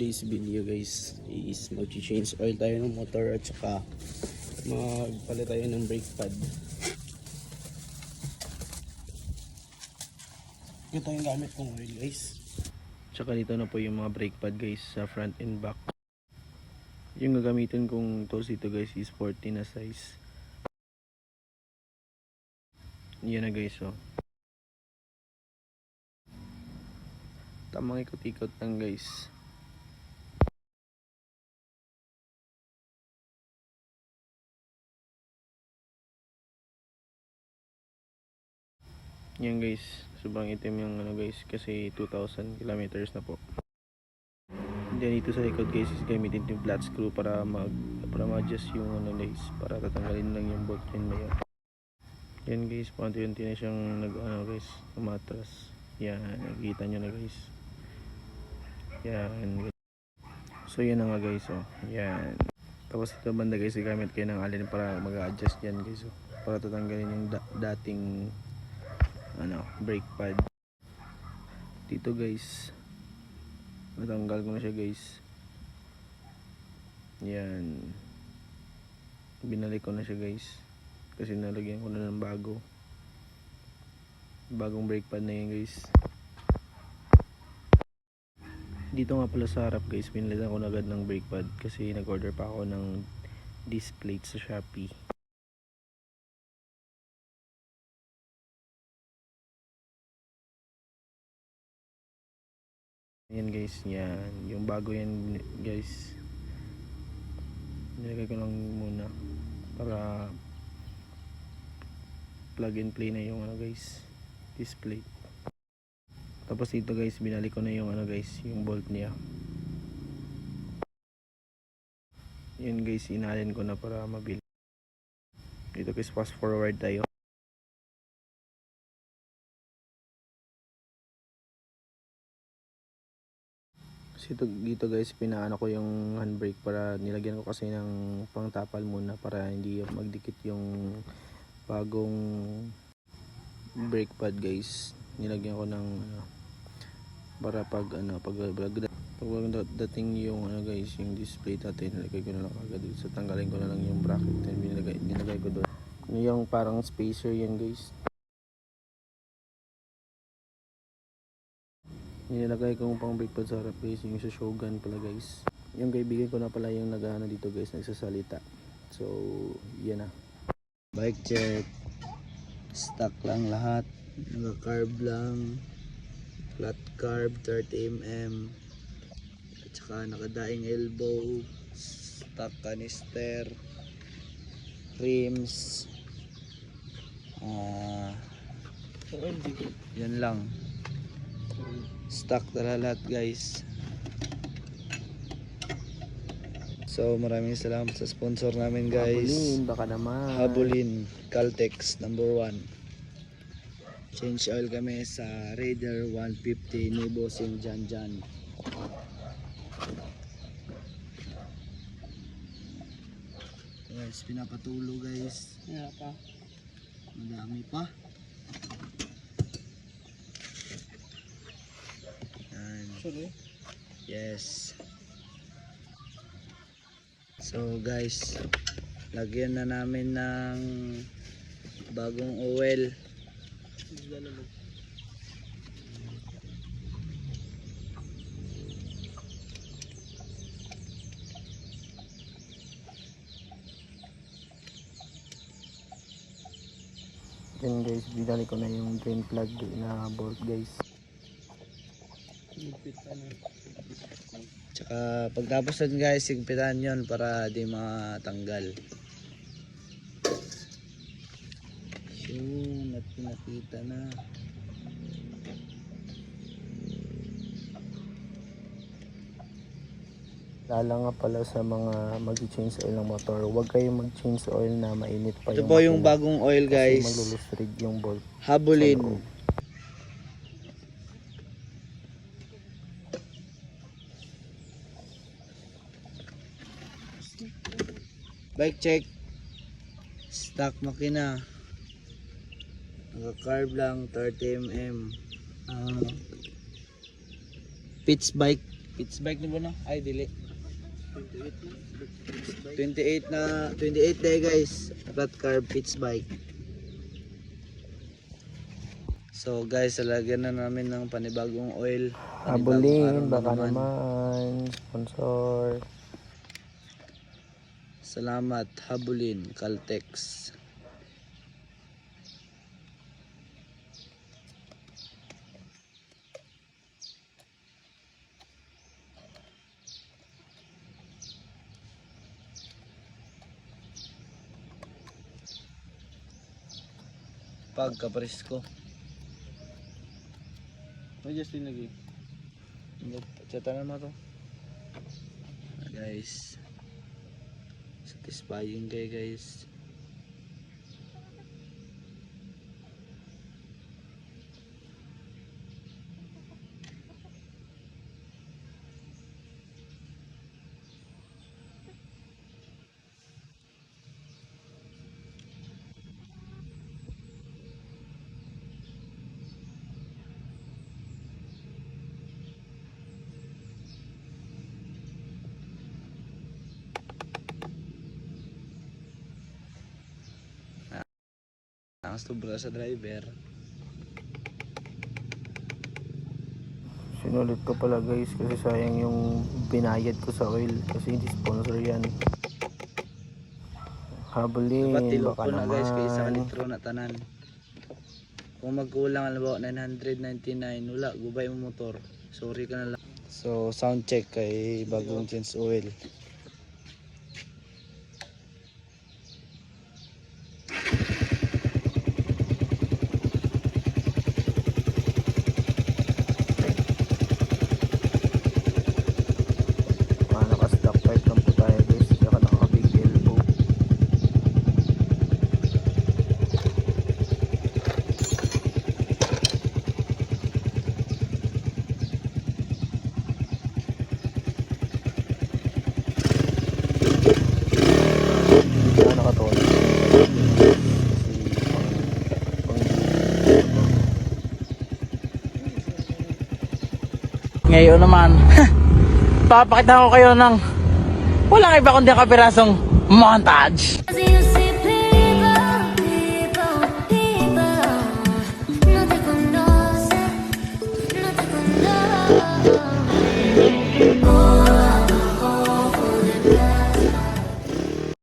today's video guys is mag-change oil tayo ng motor at saka magpalit tayo ng brake pad. Ito yung gamit kong oil guys. Tsaka dito na po yung mga brake pad guys sa front and back. Yung gagamitin kong tools dito guys is 40 na size. Yan na guys oh. Tamang ikot-ikot lang guys. Yan guys, sobrang itim yung ano guys kasi 2,000 kilometers na po. Then dito sa likod guys is gamitin yung flat screw para ma-adjust yung ano guys, para tatanggalin lang yung bolt pin na yan. Yan guys, paunti-unti na siyang guys, umatras. Yan, nakikita nyo na guys. Yan. So yan na nga guys oh. Yan. Tapos ito banda guys, gamit kayo ng allen para mag-adjust yan guys oh. Para tatanggalin yung dating brake pad. Dito guys, natanggal ko na siya guys. Yan, binalik ko na siya guys kasi nalagyan ko na ng bagong brake pad na yan guys. Dito nga pala sa harap guys, pinalitan ko na agad ng brake pad kasi nag-order pa ako ng disc plate sa Shopee. Yan guys, yan yung bago yan guys. Nilagay ko lang muna para plug and play na yung guys, display. Tapos dito guys, binalik ko na yung guys, yung bolt niya. Yan guys, inalin ko na para mabilis. Dito guys, fast forward tayo. Dito guys, pinaano ko yung handbrake para nilagyan ko kasi ng pangtapal muna para hindi magdikit yung bagong brake pad guys. Nilagyan ko ng para pag dating yung guys, yung display natin, nilagay ko na lang agad dito. So tanggalin ko na lang yung bracket na nilagay ko doon. Yung parang spacer yan guys. Nilagay ko pang brake pad sa harap guys, yung sa Shogun pala guys. Yung kaibigan ko na pala yung naghahanap dito guys, nagsasalita. So yan na. Bike check. Stock lang lahat. Naka-carb lang. Flat carb 30mm. At saka nakadaing elbow. Stock canister. Rims. Yan lang. Stock na lahat guys. So maraming salamat sa sponsor namin guys. Habulin, baka naman. Habulin, Caltex #1. Change oil kami sa Raider 150 ni Bossing Jan. Guys, pinapatulo guys. Madami pa. Yes. So guys, lagyan na namin ng bagong oil. Yan guys, binalik ko na yung drain plug na bolt guys. Tsaka pagtapos nun guys, higpitan yon para di matanggal. Yun, at pinakita na. Lala nga pala sa mga mag-change oil ng motor, huwag kayong mag-change oil na mainit pa. Ito po yung bagong oil guys. Kasi maglulustrig yung bolt. Habulin. Bike check. Stock makina. Naka-carb lang 30mm. Pitch bike Pitch bike ni ba na? Ay, dili. 28 day guys. Flat carb pitch bike. So guys, lalagyan na namin ng panibagong oil. Habulin, Panibagong baka araw na naman. Sponsor. Salamat, Habulin, Caltex. Pagka-presko. May Justin lagi. Chata na to. Guys. Satisfying kayo guys. Ang sobra sa driver. Sinulit ko pala guys kasi sayang yung binayad ko sa oil kasi hindi sponsor yan. Habulin, Dapat tilo baka ko na guys kay isa ka naman. litro na tanan. Kung magkulang alam 999 wala gubay mo motor. Sorry ka na lang. So sound check kay bagong change oil. Naka-stock pipe lang po tayo guys, saka naka-big elbow. Hindi na nakatulog kasi Ngayon naman, papakita ko kayo ng walang iba kundi kapirasong montage.